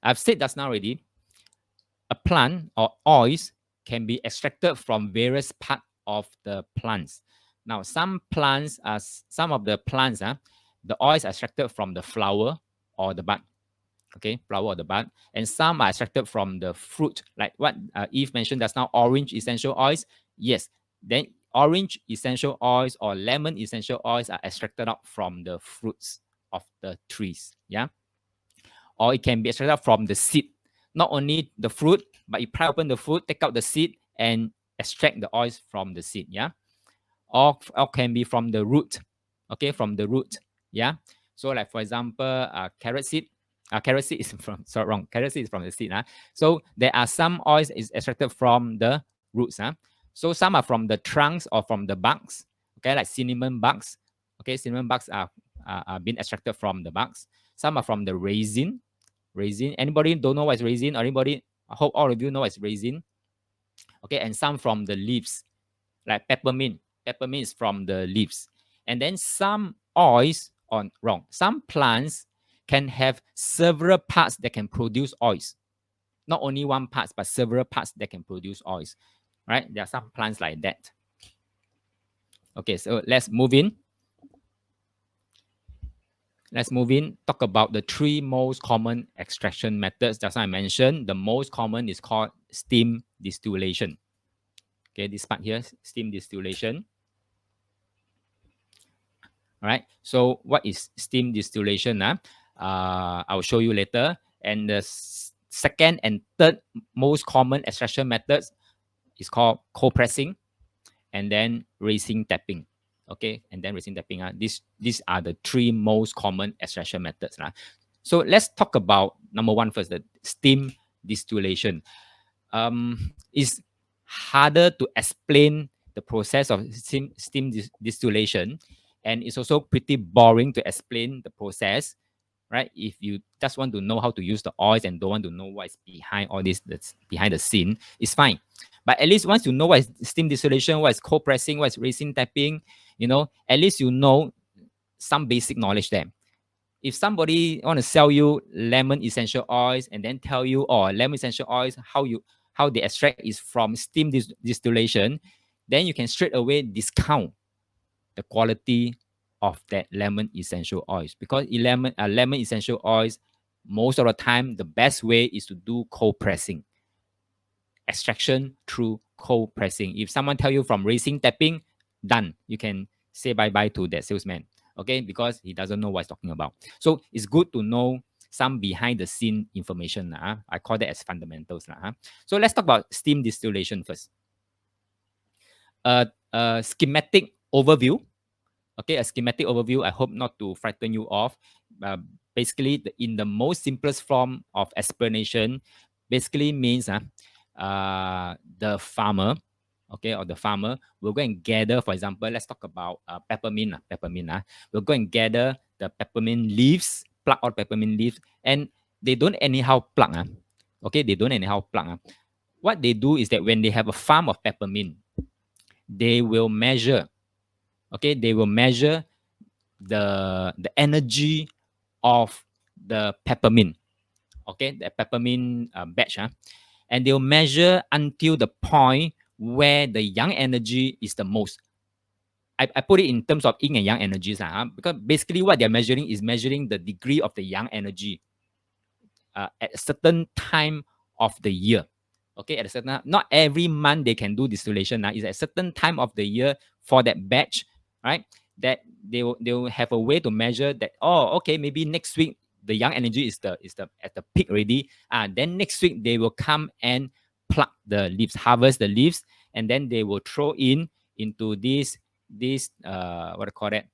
I've said just now already, a plant or oils can be extracted from various parts of the plants. Now, some of the plants, the oils are extracted from the flower or the bud. Okay, flower or the bud, and some are extracted from the fruit, like what Eve mentioned just now, orange essential oils. Yes, then orange essential oils or lemon essential oils are extracted out from the fruits of the trees. Yeah, or it can be extracted from the seed. Not only the fruit, but you pry open the fruit, take out the seed, and extract the oils from the seed. Yeah, or can be from the root. Okay, from the root. Yeah. So, like for example, carrot seed. Carrot seed is from sorry wrong. Carrot seed is from the seed. So there are some oils is extracted from the roots. So some are from the trunks or from the bugs. Okay, like cinnamon bugs. Okay, cinnamon bugs are being extracted from the bugs. Some are from the raisin. Raisin. Anybody don't know what is raisin? Anybody? I hope all of you know what is raisin. Okay, and some from the leaves, like peppermint. Peppermint is from the leaves. And then some oils on wrong. Some plants can have several parts that can produce oils. Not only one part, but several parts that can produce oils. Right? There are some plants like that. Okay, so let's move in. Let's move in. Talk about the three most common extraction methods. Just as I mentioned, the most common is called steam distillation. Okay, this part here, steam distillation. All right. So what is steam distillation? I will show you later. And the second and third most common extraction methods is called cold pressing, and then racing tapping. Okay, and then racing tapping. These are the three most common extraction methods. So let's talk about number one first, the steam distillation. It's harder to explain the process of steam distillation, and it's also pretty boring to explain the process, right? If you just want to know how to use the oils and don't want to know what is behind all this, that's behind the scene, it's fine. But at least once you know what is steam distillation, what is cold pressing, what is racing tapping, at least you know some basic knowledge there. If somebody want to sell you lemon essential oils and then tell you, oh, lemon essential oils, how they extract is from steam distillation, then you can straight away discount the quality of that lemon essential oils, because lemon essential oils, most of the time, the best way is to do cold pressing, extraction through cold pressing. If someone tell you from racing tapping, done. You can say bye-bye to that salesman, okay? Because he doesn't know what he's talking about. So it's good to know some behind the scene information. I call that as fundamentals. So let's talk about steam distillation first. A schematic overview. Okay, a schematic overview. I hope not to frighten you off. Basically, in the most simplest form of explanation, basically means the farmer, okay, or the farmer will go and gather. For example, let's talk about peppermint. We'll go and gather the peppermint leaves, pluck out peppermint leaves, and they don't anyhow pluck. Okay, they don't anyhow pluck. What they do is that when they have a farm of peppermint, they will measure. Okay, they will measure the energy of the peppermint. Okay, the peppermint batch, and they'll measure until the point where the yang energy is the most. I put it in terms of yin and yang energies, because basically what they're measuring is measuring the degree of the yang energy at a certain time of the year. Okay, at a certain, not every month they can do distillation. It's at a certain time of the year for that batch, right? That they will have a way to measure that. Oh, okay, maybe next week the yang energy is at the peak already. Then next week they will come and pluck the leaves, harvest the leaves, and then they will throw into this what I call it,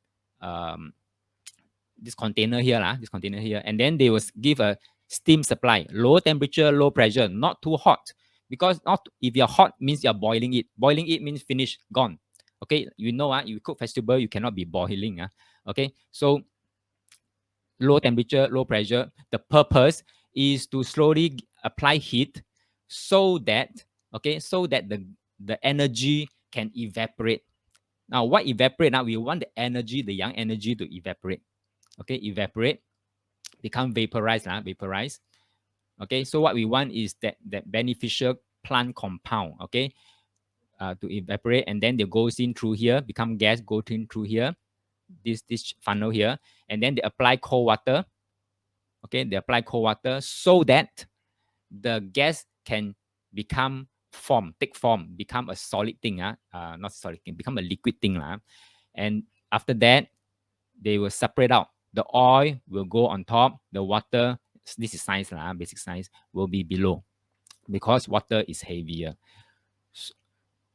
this container here, and then they will give a steam supply, low temperature, low pressure, not too hot. Because if you're hot means you're boiling it. Boiling it means finished, gone. Okay, you cook vegetable, you cannot be boiling. Okay, so low temperature, low pressure. The purpose is to slowly apply heat so that the energy can evaporate. Now, what evaporate? Now we want the energy, the yang energy to evaporate. Okay, evaporate, become vaporized. Okay, so what we want is that beneficial plant compound, okay, to evaporate, and then they goes in through here, become gas, go in through here, this funnel here, and then they apply cold water. Okay, they apply cold water so that the gas can become take form, become a solid thing, not solid thing, become a liquid thing, and after that, they will separate out. The oil will go on top, the water, this is science, basic science, will be below because water is heavier.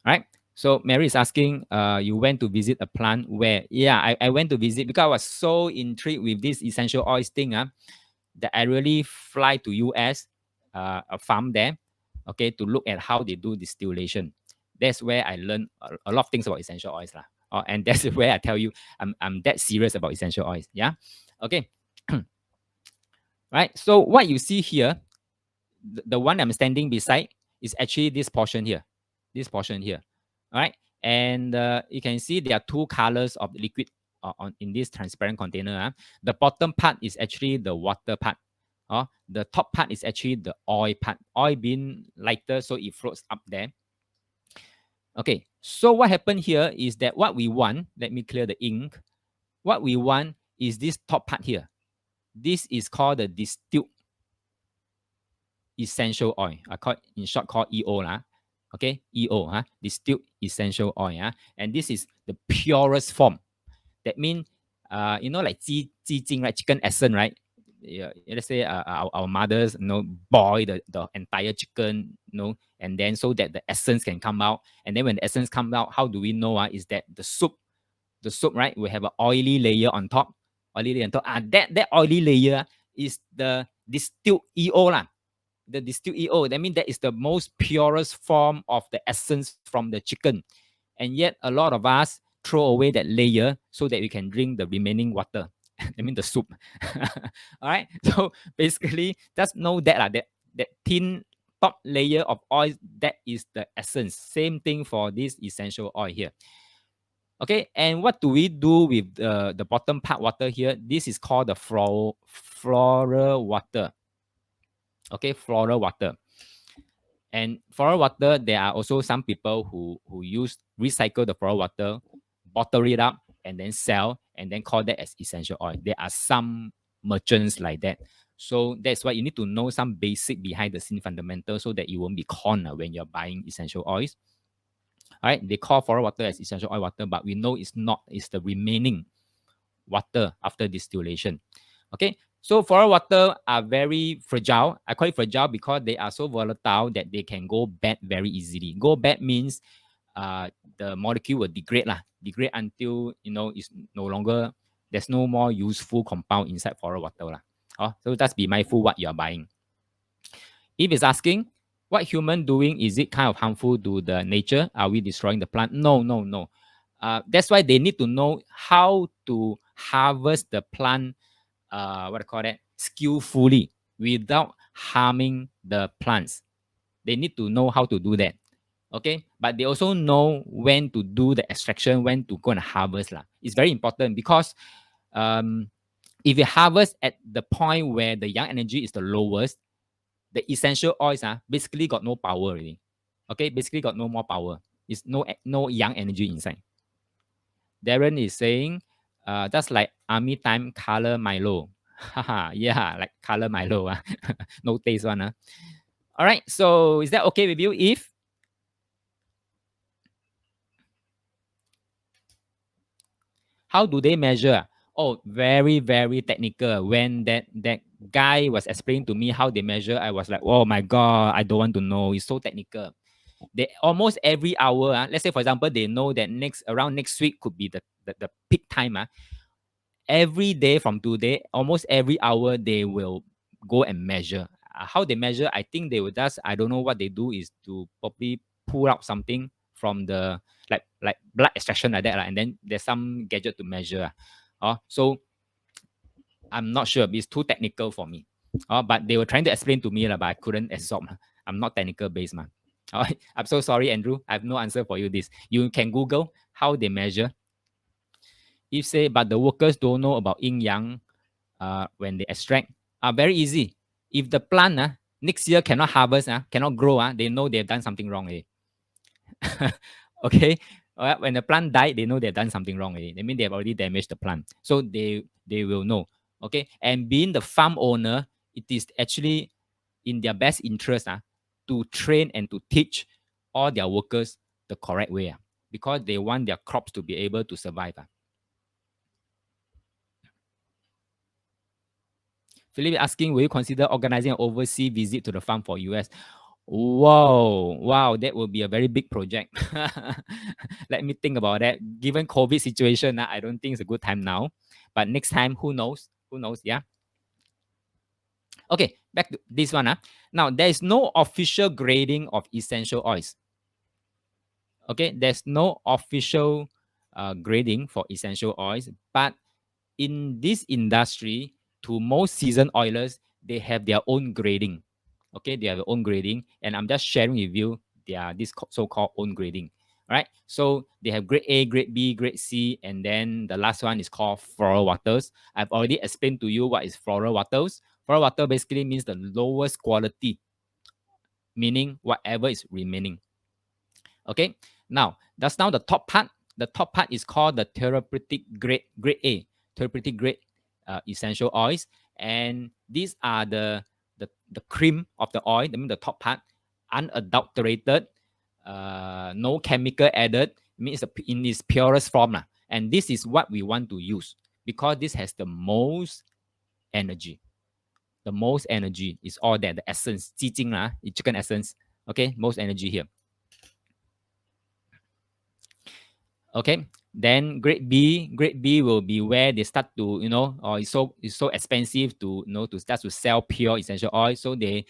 Right? So Mary is asking, you went to visit a plant where? Yeah, I went to visit because I was so intrigued with this essential oils thing, that I really fly to US, a farm there, okay, to look at how they do distillation. That's where I learned a lot of things about essential oils, lah. And that's where I tell you I'm that serious about essential oils. Yeah, okay. Right. So what you see here, the one I'm standing beside is actually this portion here. This portion here. All right. And you can see there are two colors of liquid in this transparent container. The bottom part is actually the water part. The top part is actually the oil part. Oil being lighter, so it floats up there. Okay. So what happened here is that what we want, let me clear the ink. What we want is this top part here. This is called the distilled essential oil. I call it in short called EO lah. Okay, EO, distilled essential oil. And this is the purest form. That means, like jing, right? Chicken essence, right? Yeah, let's say our mothers, boil the entire chicken, and then so that the essence can come out. And then when the essence comes out, how do we know? Is that the soup, right? We have an oily layer on top. Oily layer on top. That oily layer is the distilled EO lah. The distilled EO. That means that is the most purest form of the essence from the chicken. And yet a lot of us throw away that layer so that we can drink the remaining water. I mean the soup. All right. So basically, just know that that thin top layer of oil, that is the essence. Same thing for this essential oil here. Okay, and what do we do with the bottom part water here? This is called the floral water. Okay, floral water. And floral water, there are also some people who use recycle the floral water, bottle it up, and then sell, and then call that as essential oil. There are some merchants like that. So that's why you need to know some basic behind the scene fundamentals so that you won't be conned when you're buying essential oils. All right, they call floral water as essential oil water, but we know it's not. It's the remaining water after distillation. Okay, so floral water are very fragile. I call it fragile because they are so volatile that they can go bad very easily. Go bad means the molecule will degrade until it's no longer, there's no more useful compound inside floral water. So just be mindful what you are buying. If it's asking, what human doing, is it kind of harmful to the nature? Are we destroying the plant? No. That's why they need to know how to harvest the plant, what I call that, skillfully without harming the plants. They need to know how to do that. Okay, but they also know when to do the extraction, when to go and harvest. It's very important because if you harvest at the point where the yang energy is the lowest, the essential oils basically got no power already. Okay, basically got no more power. It's no yang energy inside. Darren is saying, just like army time color Milo. Yeah, like color Milo. No taste one. All right, so is that okay with you? If how do they measure? Oh, very, very technical. When that guy was explaining to me how they measure, I was like, oh my God, I don't want to know. It's so technical. They almost every hour, let's say for example, they know that around next week could be the peak time. Every day from today, almost every hour, they will go and measure. How they measure, I think they will just, I don't know what they do is to probably pull out something from the like blood extraction like that, and then there's some gadget to measure. So I'm not sure. It's too technical for me. But they were trying to explain to me, but I couldn't absorb. I'm not technical based, man. I'm so sorry, Andrew. I have no answer for you. This you can Google how they measure. If say, but the workers don't know about yin yang when they extract, very easy. If the plant Next year cannot harvest, cannot grow, they know they've done something wrong. Okay. When the plant died, they know they've done something wrong. They mean they have already damaged the plant. So they will know. Okay. And being the farm owner, it is actually in their best interest to train and to teach all their workers the correct way, because they want their crops to be able to survive. Philip asking, will you consider organizing an overseas visit to the farm for US? Wow, that will be a very big project. Let me think about that. Given COVID situation, I don't think it's a good time now. But next time, who knows? Who knows? Yeah. Okay, back to this one. Now, there is no official grading of essential oils. Okay, there's no official grading for essential oils, but in this industry, to most seasoned oilers, they have their own grading. Okay, they have their own grading, and I'm just sharing with you their this so-called own grading. All right, so they have grade A, grade B, grade C, and then the last one is called floral waters. I've already explained to you what is floral waters. Floral water basically means the lowest quality, meaning whatever is remaining. Okay, now that's now the top part. The top part is called the therapeutic grade, grade A, therapeutic grade essential oils, and these are the cream of the oil. I mean the top part, unadulterated, no chemical added. Means in its purest form, and this is what we want to use because this has the most energy. The most energy is all that the essence, 鸡精 chicken essence. Okay, most energy here. Okay, then grade B will be where they start to, it's so expensive to, to start to sell pure essential oil, so they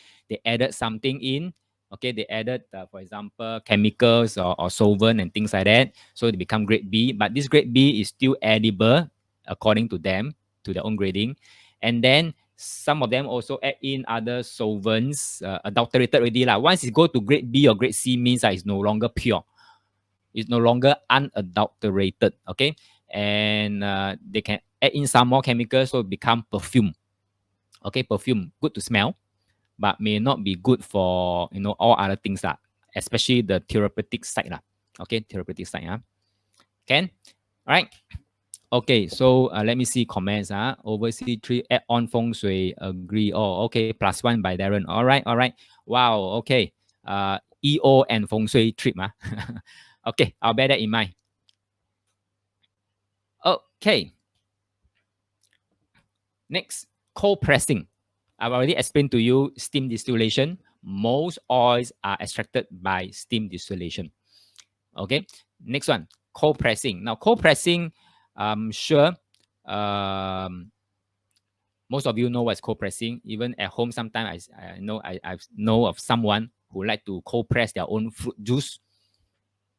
added something in. Okay, they added for example chemicals or solvent and things like that, so they become grade B. But this grade B is still edible according to them, to their own grading. And then some of them also add in other solvents, adulterated already lah. Once it go to grade B or grade C, means that it's no longer pure. It's no longer unadulterated. Okay, and they can add in some more chemicals, so it become perfume. Okay, perfume, good to smell, but may not be good for all other things especially the therapeutic side Okay, therapeutic side Can, all right. Okay, so let me see comments. Overseas trip, add on feng shui, agree. Oh, okay, +1 by Darren. All right, all right. Wow, okay. EO and feng shui trip. Okay, I'll bear that in mind. Okay. Next, cold pressing. I've already explained to you steam distillation. Most oils are extracted by steam distillation. Okay. Next one, cold pressing. Now, cold pressing, I'm sure most of you know what's cold pressing. Even at home, sometimes I know of someone who like to cold press their own fruit juice,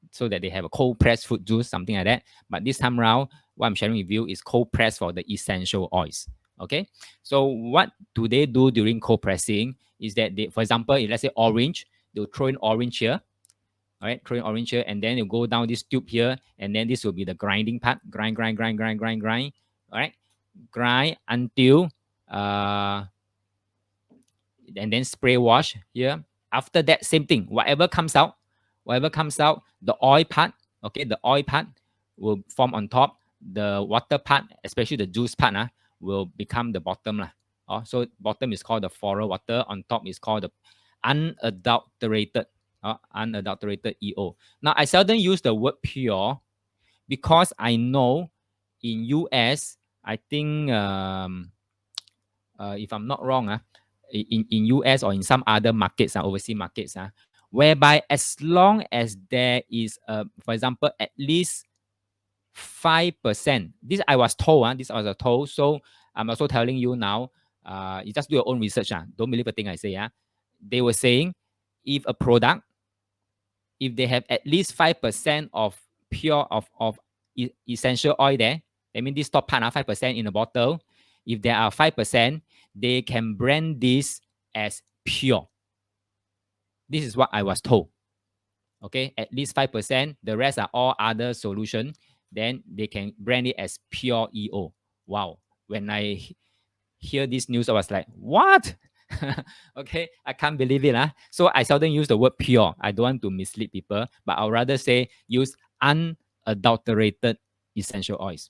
so that they have a cold pressed fruit juice, something like that. But this time around, what I'm sharing with you is cold press for the essential oils. Okay, so what do they do during cold pressing is that they, for example, if let's say orange, they'll throw in orange here. All right, throw in orange here, and then you go down this tube here, and then this will be the grinding part. Grind. All right, grind until and then spray wash here. After that, same thing. Whatever comes out, the oil part, okay, the oil part will form on top. The water part, especially the juice part, will become the bottom. So bottom is called the floral water. On top is called the unadulterated, unadulterated EO. Now, I seldom use the word pure because I know in US, I think if I'm not wrong, in US or in some other markets, overseas markets, whereby as long as there is, for example, at least 5%. This I was told. This I was told. So I'm also telling you now. You just do your own research. Don't believe a thing I say. They were saying if a product, if they have at least 5% of pure of essential oil there, I mean this top part 5% in a bottle. If there are 5%, they can brand this as pure. This is what I was told. Okay, at least 5%. The rest are all other solution. Then they can brand it as pure EO. Wow. When I hear this news, I was like, what? Okay, I can't believe it. So I seldom use the word pure. I don't want to mislead people, but I'll rather say use unadulterated essential oils.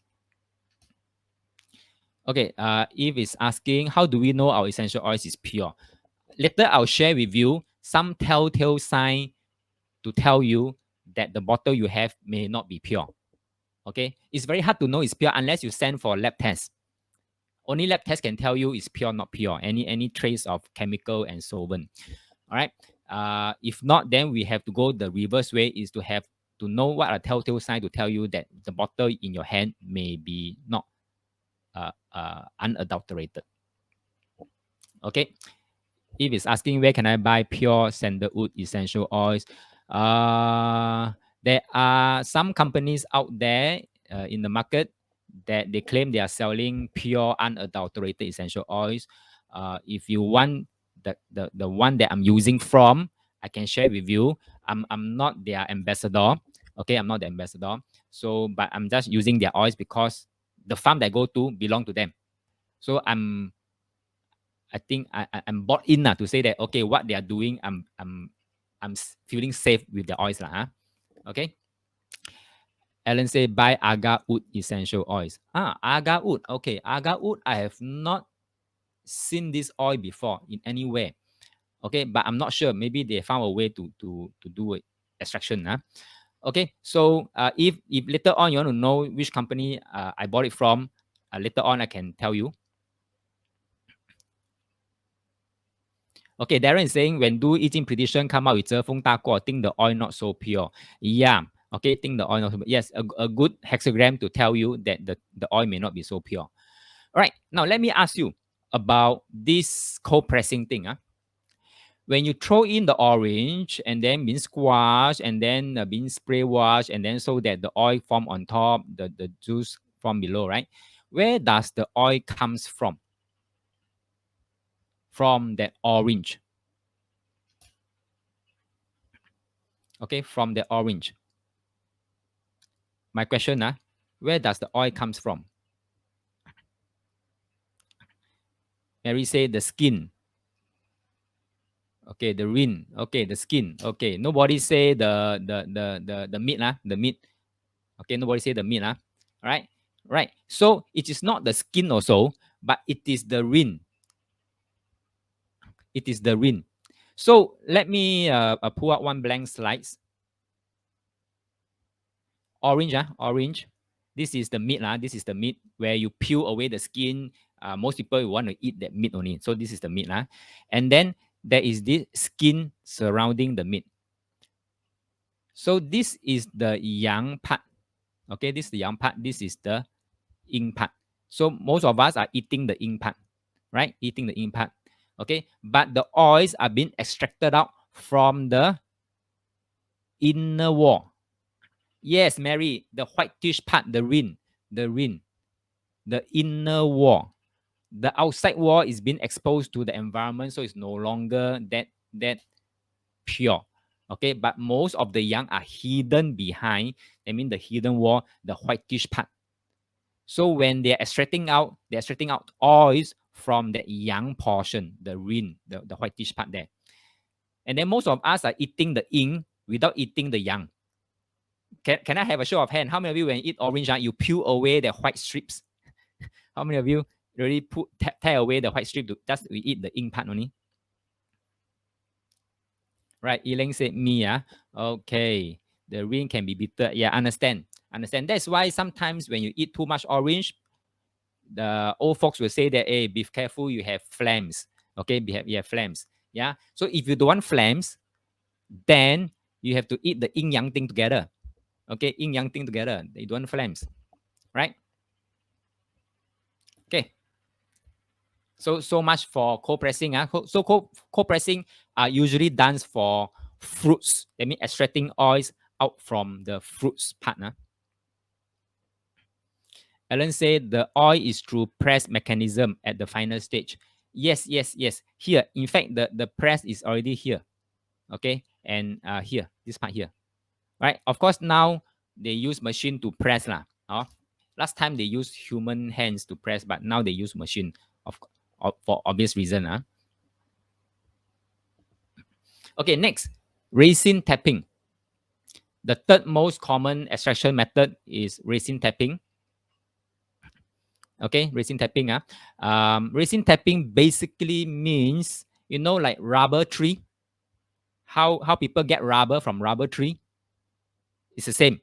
Okay, Eve is asking, how do we know our essential oils is pure? Later, I'll share with you some telltale sign to tell you that the bottle you have may not be pure. Okay, it's very hard to know it's pure unless you send for lab test. Only lab test can tell you it's pure, not pure. Any trace of chemical and solvent. All right. If not, then we have to go the reverse way, is to have to know what are telltale sign to tell you that the bottle in your hand may be not unadulterated. Okay. If it's asking where can I buy pure sandalwood essential oils, there are some companies out there in the market that they claim they are selling pure unadulterated essential oils. If you want the one that I'm using from, I can share with you. I'm not their ambassador. Okay, I'm not the ambassador. So, but I'm just using their oils because the farm that I go to belong to them. So I think I'm bought in to say that okay, what they are doing, I'm feeling safe with the oils lah. Okay. Alan say buy agar wood essential oils. Agar wood. Okay, agar wood. I have not seen this oil before in anywhere. Okay, but I'm not sure. Maybe they found a way to do extraction. Okay, so if later on you want to know which company I bought it from, later on I can tell you. Okay, Darren is saying when do 易经 prediction come out with 遮风大过, think the oil not so pure. Yeah. Okay, think the oil not so pure. Yes, a good hexagram to tell you that the oil may not be so pure. All right, now let me ask you about this cold pressing thing. When you throw in the orange and then being squashed and then being spray washed and then so that the oil form on top, the juice from below, right? Where does the oil comes from? From that orange. Okay, from the orange. My question, where does the oil comes from? Mary say the skin. Okay, the rin. Okay, the skin. Okay, nobody say the meat, the meat. Okay, nobody say the meat, right? Right. So it is not the skin also, but it is the rin. It is the rin. So let me pull out one blank slides. Orange, orange. This is the meat, this is the meat where you peel away the skin. Most people want to eat that meat only. So this is the meat, and then there is this skin surrounding the meat. So this is the yang part. Okay, this is the yang part. This is the yin part. So most of us are eating the yin part, right? Eating the yin part. Okay, but the oils are being extracted out from the inner wall. Yes, Mary, the whitish part, the rin, the inner wall. The outside wall is being exposed to the environment, so it's no longer that pure. Okay, but most of the yang are hidden behind. I mean the hidden wall, the whitish part. So when they're extracting out oils from the yang portion, the rin, the whitish part there. And then most of us are eating the yin without eating the yang. Can I have a show of hand? How many of you, when you eat orange, you peel away the white strips? How many of you really tear away the white strip to just we eat the ink part only? Right, Elaine said me, okay. The ring can be bitter. Yeah, understand. That's why sometimes when you eat too much orange, the old folks will say that, hey, be careful, you have flames. Okay, you have flames. Yeah. So if you don't want flames, then you have to eat the yin yang thing together. Okay, yin yang thing together. They don't want flames. Right? Okay. So much for cold pressing. So cold pressing are usually done for fruits. That means extracting oils out from the fruits part. Alan said the oil is through press mechanism at the final stage. Yes. Here, in fact, the press is already here. Okay, and here, this part here. Right. Of course, now they use machine to press lah. Last time they used human hands to press, but now they use machine for obvious reason. Okay, next, resin tapping. The third most common extraction method is resin tapping. Okay, resin tapping. Resin tapping basically means, like rubber tree. How people get rubber from rubber tree? It's the same.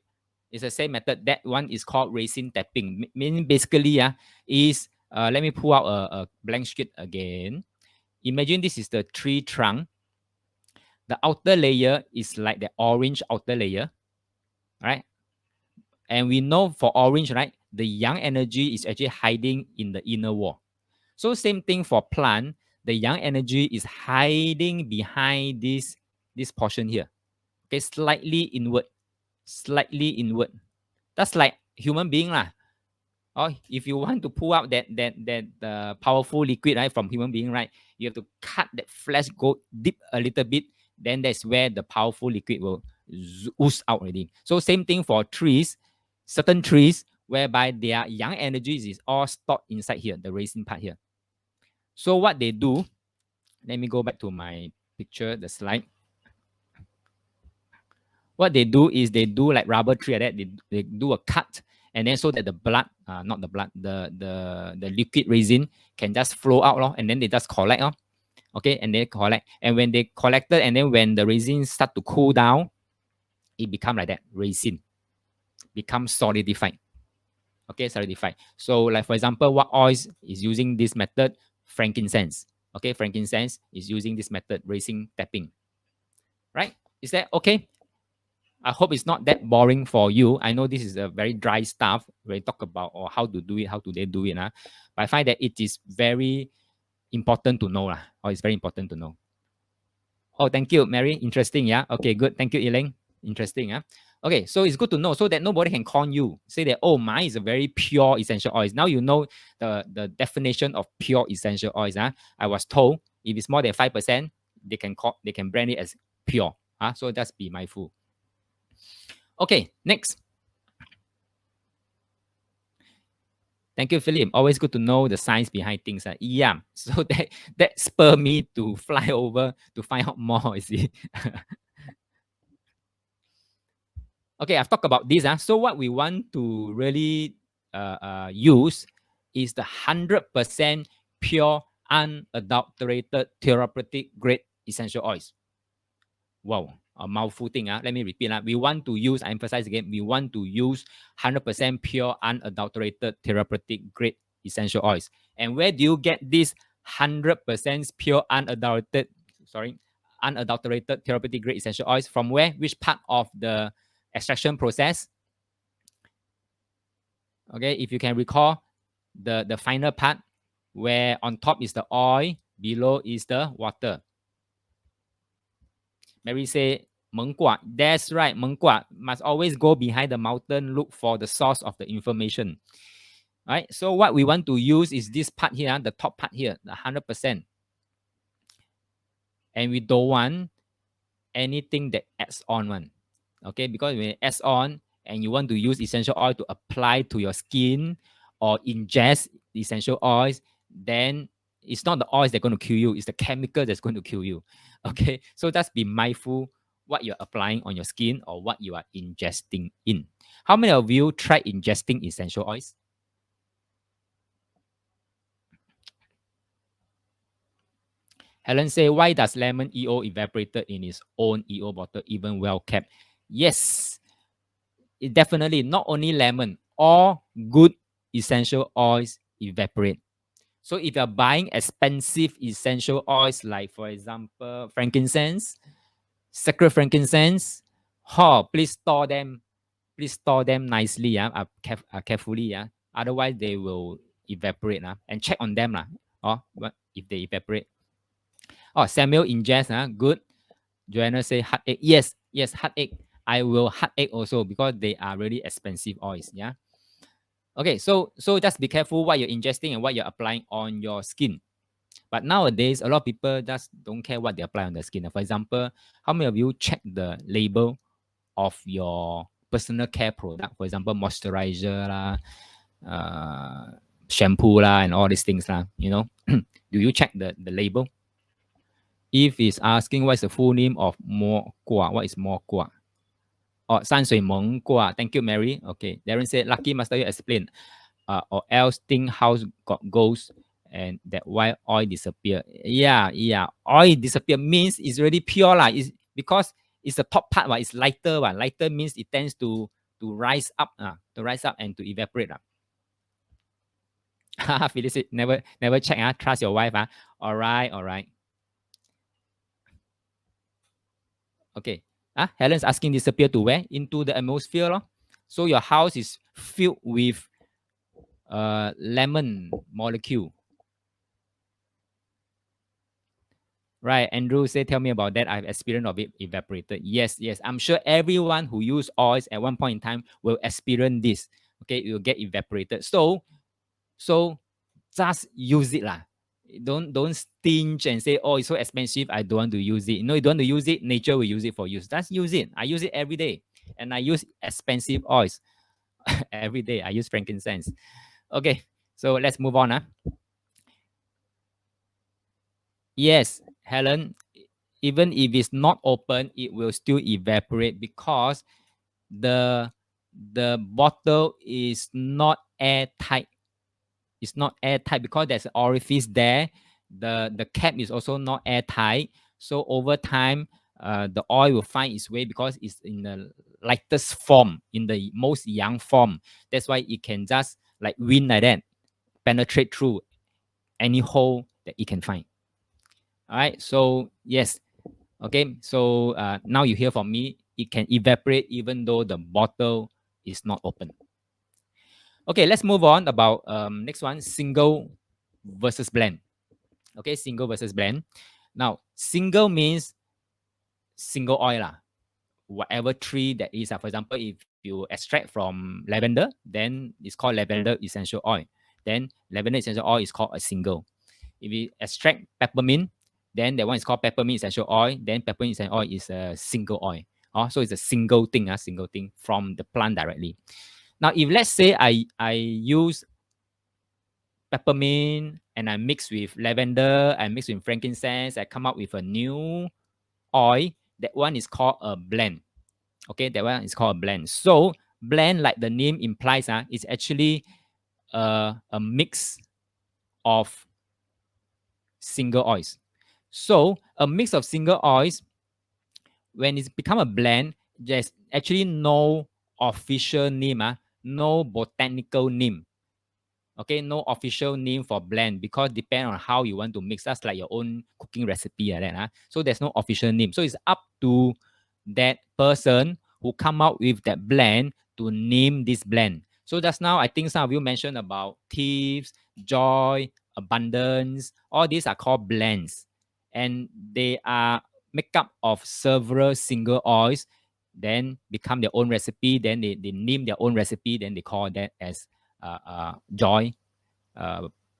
It's the same method. That one is called resin tapping. Meaning basically, is let me pull out a blank sheet again. Imagine this is the tree trunk. The outer layer is like the orange outer layer, right? And we know for orange, right, the yang energy is actually hiding in the inner wall. So same thing for plant, the yang energy is hiding behind this portion here. Okay, slightly inward, slightly inward. That's like human being lah. Or if you want to pull out that powerful liquid, right, from human being, right, you have to cut that flesh, go deep a little bit. Then that's where the powerful liquid will ooze out already. So same thing for trees, certain trees whereby their yang energies is all stored inside here, the resin part here. So what they do, let me go back to my picture, the slide. What they do is they do like rubber tree like that. They do a cut, and then so that the blood, not the blood, the liquid resin can just flow out, and then they just collect, okay, and they collect. And when they collected, and then when the resin start to cool down, it become like that, resin becomes solidified. Okay, solidified. So like for example, what oils is using this method? Frankincense. Okay, frankincense is using this method, resin tapping. Right? Is that okay? I hope it's not that boring for you. I know this is a very dry stuff when we talk about or how to do it, how do they do it. But I find that it is very important to know. Or it's very important to know. Oh, thank you, Mary. Interesting, yeah. Okay, good. Thank you, Elaine. Interesting, yeah. Okay, so it's good to know so that nobody can con you. Say that, oh, mine is a very pure essential oils. Now you know the definition of pure essential oils. I was told if it's more than 5%, they can brand it as pure. So just be mindful. Okay, next. Thank you, Philip. Always good to know the science behind things. Yeah, so that spurred me to fly over to find out more. You see. Okay, I've talked about this. So what we want to really use is the 100% pure, unadulterated, therapeutic grade essential oils. Wow, a mouthful thing. Let me repeat. We want to use, I emphasize again, we want to use 100% pure, unadulterated, therapeutic grade essential oils. And where do you get this 100% pure, unadulterated therapeutic grade essential oils? From where? Which part of the extraction process? Okay, if you can recall the final part where on top is the oil, below is the water. Mary say, Mengkua. That's right, Mengkua. Must always go behind the mountain, look for the source of the information. Right? So what we want to use is this part here, the top part here, the 100%. And we don't want anything that adds on one. Okay, because when it adds on and you want to use essential oil to apply to your skin or ingest essential oils, then it's not the oils that's going to kill you, it's the chemical that's going to kill you. Okay, so just be mindful what you're applying on your skin or what you are ingesting in. How many of you tried ingesting essential oils? Helen say, why does lemon EO evaporated in its own EO bottle, even well kept? Yes, it definitely not only lemon, all good essential oils evaporate. So if you're buying expensive essential oils, like for example, frankincense, sacred frankincense, please store them. Please store them nicely, carefully. Otherwise, they will evaporate. And check on them. If they evaporate. Samuel ingest. Good. Joanna say heartache. Yes, heartache. I will heartache also because they are really expensive oils. Yeah. Okay, so just be careful what you're ingesting and what you're applying on your skin. But nowadays, a lot of people just don't care what they apply on their skin. For example, how many of you check the label of your personal care product? For example, moisturizer, shampoo, and all these things. Do you check the label? If is asking what is the full name of Mo Gua, what is Mo Gua? Oh, San Sui Meng Gua. Thank you, Mary. Okay. Darren said, Lucky Master, you explain. Or else think house got ghost and that why oil disappear. Yeah, yeah. Oil disappear means it's really pure lah. It's because it's the top part, it's lighter. Lighter means it tends to rise up, to rise up and to evaporate. Felicity, never check. Trust your wife. All right, all right. Okay. Helen's asking disappear to where? Into the atmosphere. Lor. So your house is filled with lemon molecule. Right, Andrew say, tell me about that. I've experienced of it evaporated. Yes, yes. I'm sure everyone who use oils at one point in time will experience this. Okay, it will get evaporated. So just use it lah. Don't stinge and say, oh, it's so expensive, I don't want to use it. No, you don't want to use it, nature will use it for you. Just use it. I use it every day. And I use expensive oils every day. I use frankincense. Okay, so let's move on. Yes, Helen, even if it's not open, it will still evaporate because the the bottle is not airtight. It's not airtight because there's an orifice there. The cap is also not airtight. So over time, the oil will find its way because it's in the lightest form, in the most young form. That's why it can just like wind like that, penetrate through any hole that it can find. All right. So yes. Okay. So now you hear from me. It can evaporate even though the bottle is not open. Okay. Let's move on about next one, single versus blend. Okay. Single versus blend. Now, single means single oil lah. Whatever tree that is. For example, if you extract from lavender, then it's called lavender essential oil. Then lavender essential oil is called a single. If you extract peppermint, then that one is called peppermint essential oil. Then peppermint essential oil is a single oil. So it's a single thing from the plant directly. Now, if let's say I use peppermint and I mix with lavender, I mix with frankincense, I come up with a new oil. That one is called a blend. Okay, that one is called a blend. So blend, like the name implies, is actually a mix of single oils. So a mix of single oils, when it's become a blend, there's actually no official name, no botanical name. Okay, no official name for blend because depend on how you want to mix. That's like your own cooking recipe like that. So there's no official name. So it's up to that person who come out with that blend to name this blend. So just now, I think some of you mentioned about thieves, joy, abundance. All these are called blends. And they are made up of several single oils, then become their own recipe. Then they name their own recipe. Then they call that as joy,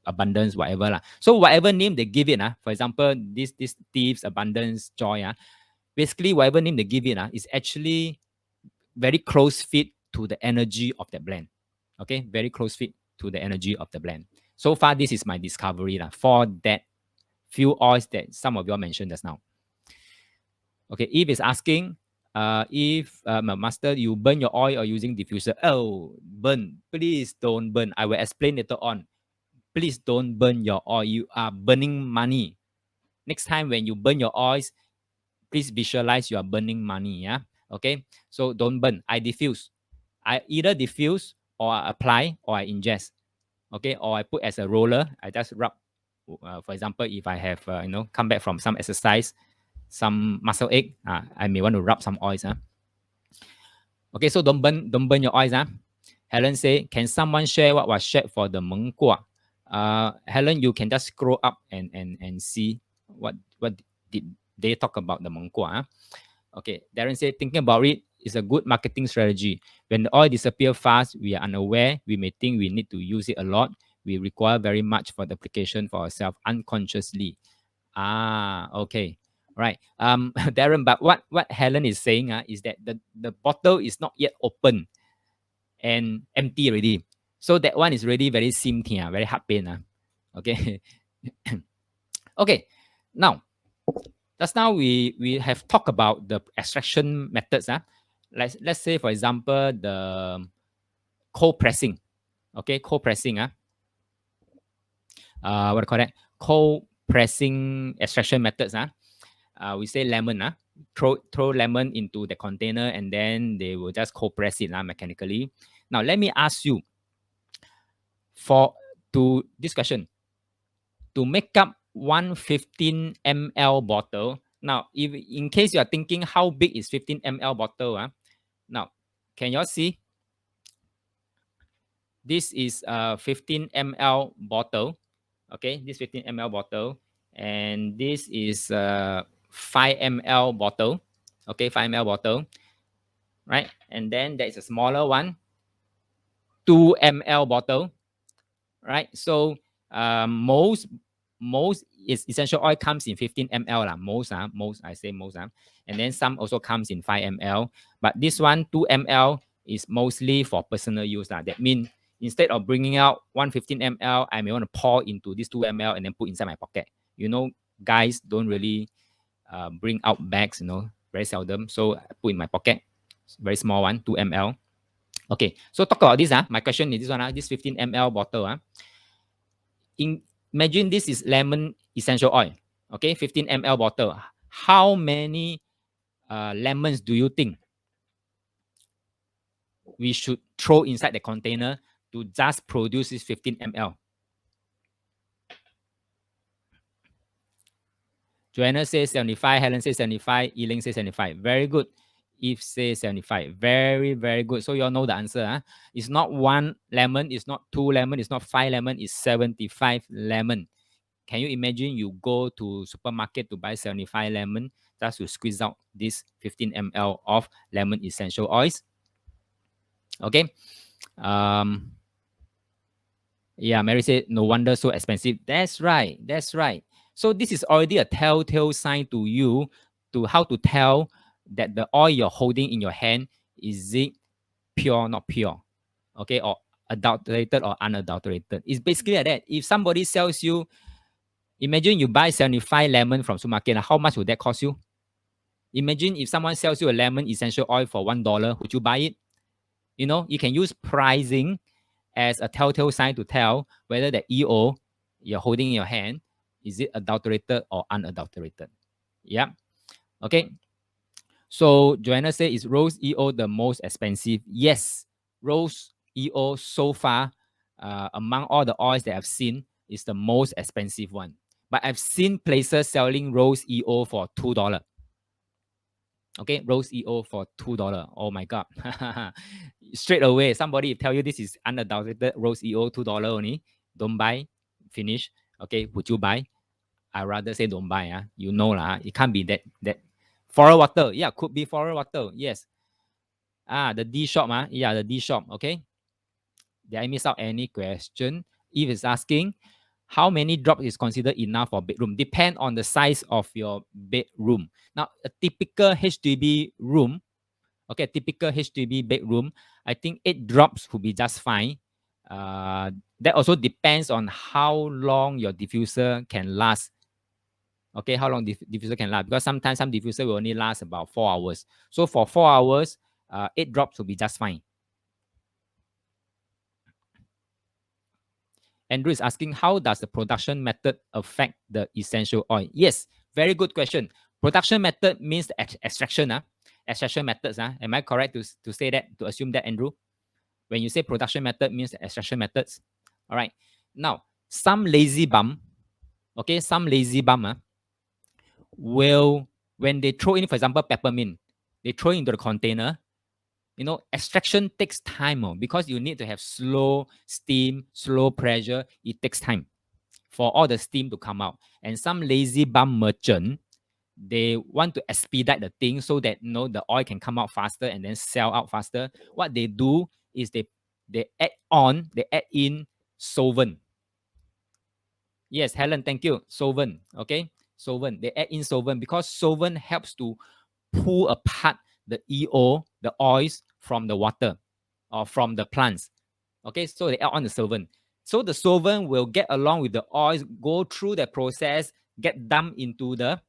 abundance, whatever lah. So whatever name they give it, for example, this thieves, abundance, joy, basically whatever name they give it, is actually very close fit to the energy of the blend. Okay, very close fit to the energy of the blend. So far, this is my discovery for that few oils that some of you all mentioned just now. Okay, Eve is asking, if master, you burn your oil or using diffuser? Oh, burn. Please don't burn. I will explain later on. Please don't burn your oil. You are burning money. Next time when you burn your oils, please visualize you are burning money. Yeah. Okay. So don't burn. I diffuse. I either diffuse or I apply or I ingest. Okay. Or I put as a roller. I just rub. For example, if I have come back from some exercise, some muscle ache, I may want to rub some oils. Okay. So don't burn your oils. Helen say, can someone share what was shared for the Meng Gua? Helen, you can just scroll up and see what did they talk about the Meng Gua. Okay, Darren said, thinking about it is a good marketing strategy. When the oil disappears fast, we are unaware. We may think we need to use it a lot. We require very much for the application for ourselves unconsciously. Okay. Right. Darren, but what Helen is saying is that the bottle is not yet open and empty already. So that one is really very simpy, very hard pain. Okay. Okay. Now, Just now we have talked about the extraction methods. Let's say, for example, the cold pressing. Okay, cold pressing. What do you call that? Cold pressing extraction methods. We say lemon. Throw lemon into the container and then they will just cold press it mechanically. Now let me ask you for to this question to make up 115 ml bottle. Now, if in case you are thinking how big is 15 ml bottle, now can you all see? This is a 15 ml bottle. Okay, this 15 ml bottle, and this is a 5 ml bottle. Okay, 5 ml bottle, right? And then there is a smaller one, 2 ml bottle, right? So most is essential oil comes in 15 ml lah. Most I say most and then some also comes in 5 ml. But this one 2 ml is mostly for personal use lah. That means instead of bringing out 115 ml, I may want to pour into this 2 ml and then put inside my pocket. You know, guys don't really bring out bags. Very seldom. So I put in my pocket, very small one, 2 ml. Okay, so talk about this. My question is this one. This 15 ml bottle. Imagine this is lemon essential oil. Okay, 15 ml bottle. How many lemons do you think we should throw inside the container to just produce this 15 ml? Joanna says 75, Helen says 75, Eiling says 75. Very good. Eve says 75. Very, very good. So you all know the answer. It's not 1 lemon, it's not 2 lemon, it's not 5 lemon, it's 75 lemon. Can you imagine you go to supermarket to buy 75 lemon just to squeeze out this 15 ml of lemon essential oils? Okay. Yeah, Mary said, no wonder so expensive. That's right. That's right. So this is already a telltale sign to you to how to tell that the oil you're holding in your hand, is it pure, not pure? Okay, or adulterated or unadulterated. It's basically like that. If somebody sells you, imagine you buy 75 lemon from supermarket, how much would that cost you? Imagine if someone sells you a lemon essential oil for $1, would you buy it? You can use pricing as a telltale sign to tell whether the EO you're holding in your hand, is it adulterated or unadulterated? Yeah. Okay. So Joanna said, is Rose EO the most expensive? Yes. Rose EO so far, among all the oils that I've seen, is the most expensive one. But I've seen places selling Rose EO for $2. Okay, Rose EO for $2. Oh my God. Straight away, somebody tell you this is unadulterated Rose EO, $2 only. Don't buy, finish. Okay, would you buy? I rather say don't buy. You know lah. It can't be that forest water. Yeah, could be forest water. Yes. The D shop. Yeah, the D shop. Okay. Did I miss out any question? If it's asking, how many drops is considered enough for bedroom? Depend on the size of your bedroom. Now, a typical HDB room, okay, typical HDB bedroom, I think 8 drops would be just fine. That also depends on how long your diffuser can last. Okay, how long diffuser can last? Because sometimes some diffuser will only last about 4 hours. So for 4 hours, 8 drops will be just fine. Andrew is asking, how does the production method affect the essential oil? Yes, very good question. Production method means the extraction. Extraction methods. Am I correct to say that, to assume that, Andrew? When you say production method means the extraction methods. All right. Now, some lazy bum, okay, some lazy bum will, when they throw in, for example, peppermint, they throw into the container. Extraction takes time because you need to have slow steam, slow pressure. It takes time for all the steam to come out. And some lazy bum merchant, they want to expedite the thing so that the oil can come out faster and then sell out faster. What they do is they add in solvent. Yes, Helen, thank you. Solvent, okay? Solvent. They add in solvent because solvent helps to pull apart the EO, the oils from the water or from the plants. Okay, so they add on the solvent. So the solvent will get along with the oils, go through the process, get dumped into the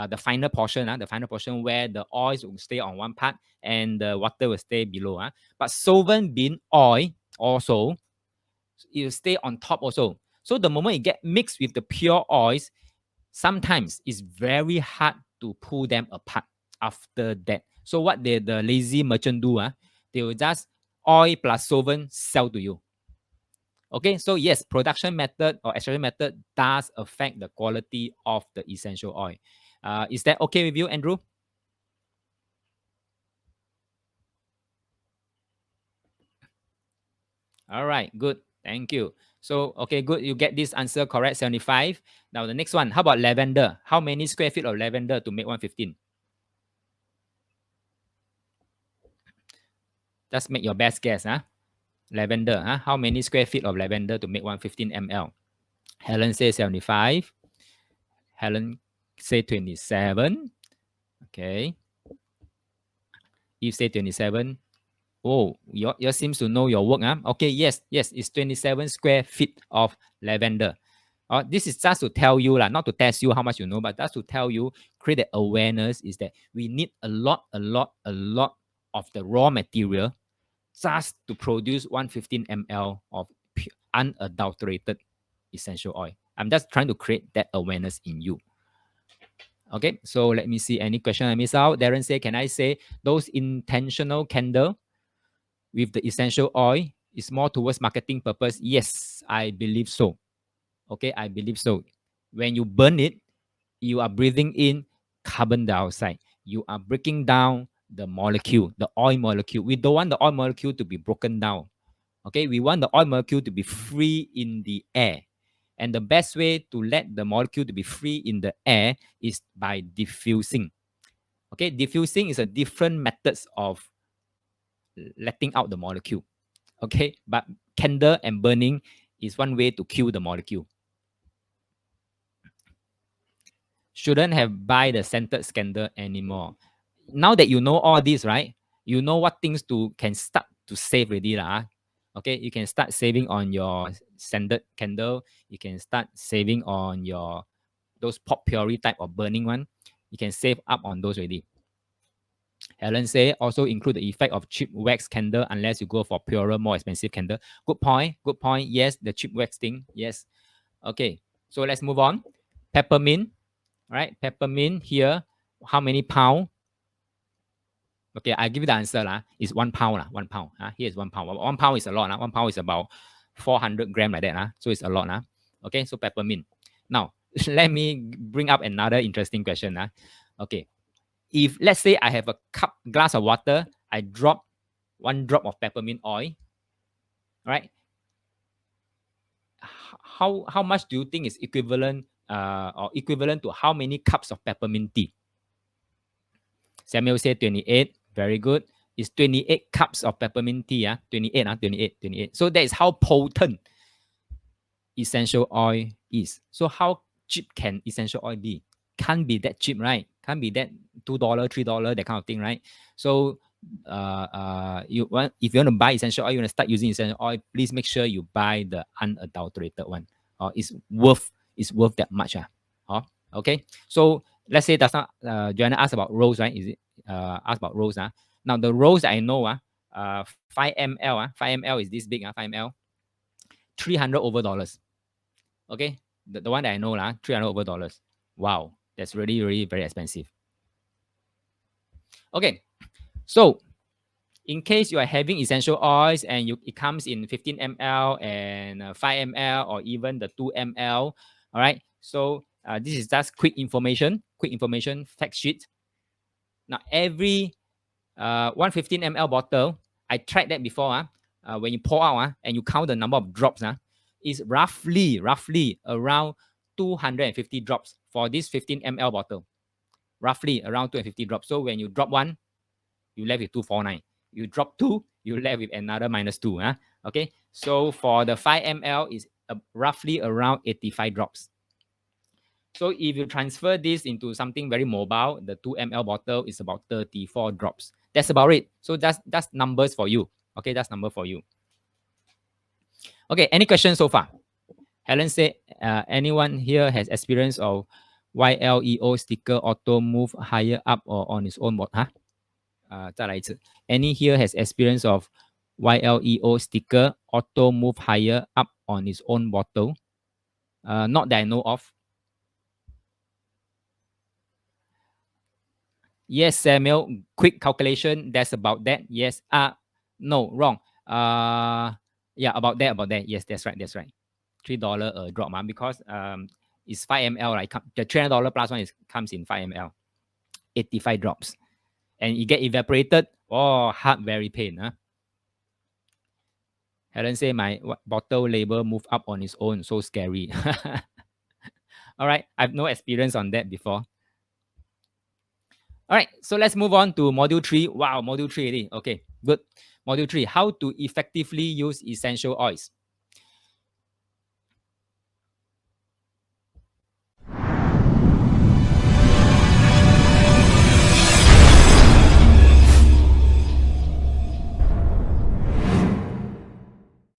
the final portion, the final portion where the oils will stay on one part and the water will stay below. But solvent bean oil also, it will stay on top also. So the moment it get mixed with the pure oils, sometimes it's very hard to pull them apart after that. So what the lazy merchant do, they will just oil plus solvent sell to you. Okay, so yes, production method or extraction method does affect the quality of the essential oil. Is that okay with you, Andrew? All right, good. Thank you. So, okay, good. You get this answer correct, 75. Now, the next one, how about lavender? How many square feet of lavender to make 115? Just make your best guess. Lavender. How many square feet of lavender to make 115 ml? Helen says 75. Helen say 27. Okay. Eve say 27. Oh, you seems to know your work. Okay, yes, it's 27 square feet of lavender. This is just to tell you, not to test you how much you know, but just to tell you, create the awareness is that we need a lot of the raw material just to produce 115 ml of unadulterated essential oil. I'm just trying to create that awareness in you. Okay, so let me see any question I miss out. Darren say, can I say those intentional candle with the essential oil is more towards marketing purpose? Yes, I believe so. Okay, I believe so. When you burn it, you are breathing in carbon dioxide. You are breaking down the molecule, the oil molecule. We don't want the oil molecule to be broken down. Okay, we want the oil molecule to be free in the air. And the best way to let the molecule to be free in the air is by diffusing. Okay, diffusing is a different methods of letting out the molecule. Okay, but candle and burning is one way to kill the molecule. Shouldn't have buy the scented candle anymore. Now that you know all this, right? You know what things to can start to save already lah. Okay, you can start saving on your scented candle. You can start saving on your those pot puree type of burning one. You can save up on those already. Helen say also include the effect of cheap wax candle unless you go for purer, more expensive candle. Good point. Good point. Yes, the cheap wax thing. Yes. Okay. So let's move on. Peppermint. Right? Peppermint here. How many pound? Okay, I give you the answer lah. It's 1 pound lah. 1 pound. Here is 1 pound. 1 pound is a lot. 1 pound is about 400 grams like that. So it's a lot. Okay, so peppermint. Now let me bring up another interesting question. Okay, if let's say I have a glass of water, I drop 1 drop of peppermint oil, right? How much do you think is equivalent or equivalent to how many cups of peppermint tea? Samuel said 28. Very good. It's 28 cups of peppermint tea. 28. So that is how potent essential oil is. So how cheap can essential oil be? Can't be that cheap, right? Can't be that $2, $3, that kind of thing, right? So if you want to buy essential oil, you want to start using essential oil, please make sure you buy the unadulterated one. It's worth that much. Okay. So let's say that's not Joanna asked about rose, right? Is it asked about rose? Now the rose I know 5 ml 5 ml is this big 5 ml, $300 over. Okay, the one that I know $300 over. Wow, that's really very expensive. Okay, so in case you are having essential oils and it comes in 15 ml and 5 ml or even the 2 ml, all right. So this is just quick information fact sheet. Now every 115 ml bottle, I tried that before. When you pour out and you count the number of drops, is roughly around 250 drops for this 15 ml bottle. Roughly around 250 drops. So when you drop 1, you left with 249. You drop 2, you left with another -2. Okay. So for the 5 ml is roughly around 85 drops. So if you transfer this into something very mobile, the 2 ml bottle is about 34 drops. That's about it. So that's numbers for you. Okay, that's number for you. Okay, any questions so far? Helen said, anyone here has experience of YLEO sticker auto move higher up or on its own? Huh? 再来一次. Any here has experience of YLEO sticker auto move higher up on its own bottle? Not that I know of. Yes, Samuel. Quick calculation. That's about that. Yes. No, wrong. Yeah, about that. About that. Yes, that's right. That's right. $3 a drop, because it's 5 ml. Right, the $300 plus one comes in 5 ml. 85 drops, and it get evaporated. Oh, heart very pain. Huh? Helen say my bottle label move up on its own. So scary. All right, I've no experience on that before. All right, so let's move on to module 3. Wow, module 3 already. Okay, good. Module 3, how to effectively use essential oils.